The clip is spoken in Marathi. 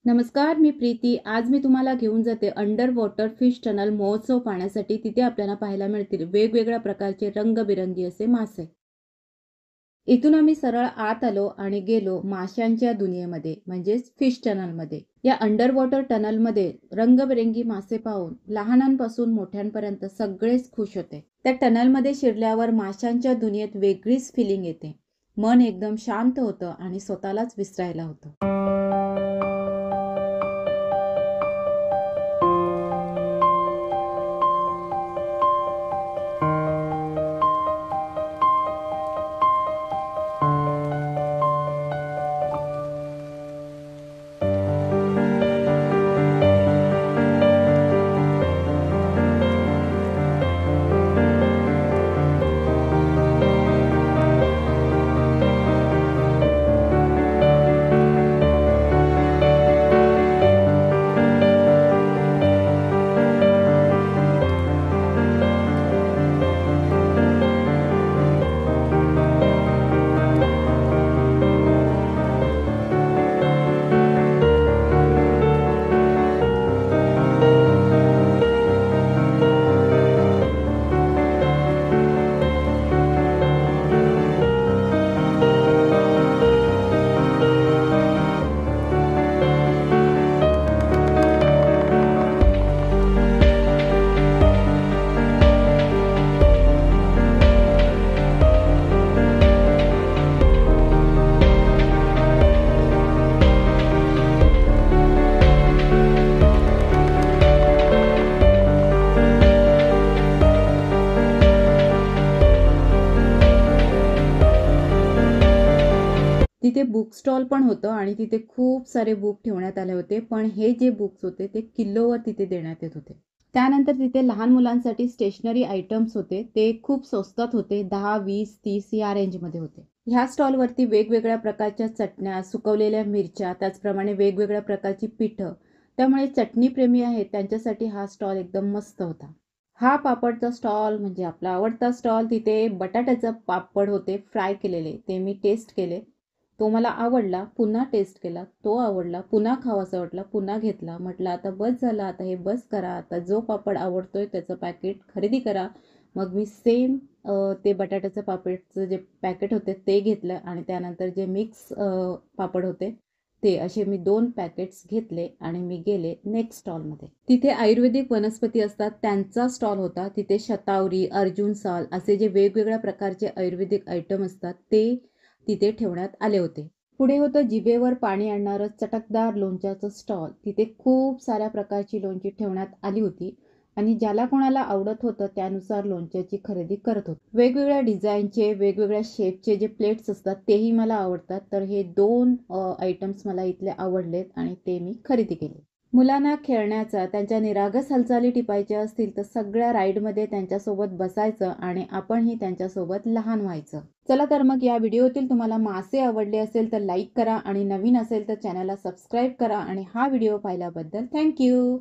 नमस्कार, मी प्रीती. आज मी तुम्हाला घेऊन जाते अंडर वॉटर फिश टनल महोत्सव पाहण्यासाठी. तिथे आपल्याला पाहायला मिळतील वेगवेगळ्या प्रकारचे रंगबिरंगी असे मासे. इथून आम्ही सरळ आत आलो आणि गेलो माशांच्या दुनियेमध्ये म्हणजेच फिश टनलमध्ये. या अंडर वॉटर टनलमध्ये रंगबिरंगी मासे पाहून लहानांपासून मोठ्यांपर्यंत सगळेच खुश होते. त्या टनलमध्ये शिरल्यावर माशांच्या दुनियेत वेगळीच फिलिंग येते. मन एकदम शांत होतं आणि स्वतःलाच विसरायला होतं. तिथे बुक स्टॉल पण होतं आणि तिथे खूप सारे बुक ठेवण्यात आले होते. पण हे जे बुक्स होते ते किलोवर तिथे देण्यात येत होते. त्यानंतर तिथे लहान मुलांसाठी स्टेशनरी आयटम्स होते. ते खूप स्वस्तात होते. 10, 20, 30 या रेंजमध्ये होते. ह्या स्टॉलवरती वेगवेगळ्या प्रकारच्या चटण्या, सुकवलेल्या मिरच्या, त्याचप्रमाणे वेगवेगळ्या प्रकारची पिठं. त्यामुळे चटणी प्रेमी आहेत त्यांच्यासाठी हा स्टॉल एकदम मस्त होता. हा पापडचा स्टॉल म्हणजे आपला आवडता स्टॉल. तिथे बटाट्याचा पापड होते फ्राय केलेले. ते मी टेस्ट केले. तो मला आवडला. पुन्हा टेस्ट केला. तो आवडला. पुन्हा खावासा वाटला. पुन्हा घेतला. म्हटलं आता बस झालं. आता हे बस करा. आता जो पापड आवडतोय त्याचं पॅकेट खरेदी करा. मग मी सेम ते बटाट्याचं पापडचं जे पॅकेट होते ते घेतलं आणि त्यानंतर जे मिक्स पापड होते ते असे मी 2 पॅकेट्स घेतले आणि मी गेले नेक्स्ट स्टॉलमध्ये. तिथे आयुर्वेदिक वनस्पती असतात त्यांचा स्टॉल होता. तिथे शतावरी, अर्जुन साल असे जे वेगवेगळ्या प्रकारचे आयुर्वेदिक आयटम असतात ते तिथे ठेवण्यात आले होते. पुढे होतं जिभेवर पाणी आणणारं चटकदार लोणच्याचं स्टॉल. तिथे खूप साऱ्या प्रकारची लोणची ठेवण्यात आली होती आणि ज्याला कोणाला आवडत होतं त्यानुसार लोणच्याची खरेदी करत होते. वेगवेगळ्या डिझाईनचे, वेगवेगळ्या शेपचे जे प्लेट्स असतात तेही मला आवडतात. तर हे 2 आयटम्स मला इथले आवडलेत आणि ते मी खरेदी केले. मुलांना खेळण्याचा, त्यांच्या निरागस हालचाली टिपायच्या असतील तर सगळ्या राईडमध्ये त्यांच्यासोबत बसायचं आणि आपणही त्यांच्यासोबत लहान व्हायचं. चला तर मग या व्हिडिओतील तुम्हाला मासे आवडले असेल तर लाईक करा आणि नवीन असेल तर चॅनलला सबस्क्राईब करा आणि हा व्हिडिओ पाहिल्याबद्दल थँक्यू.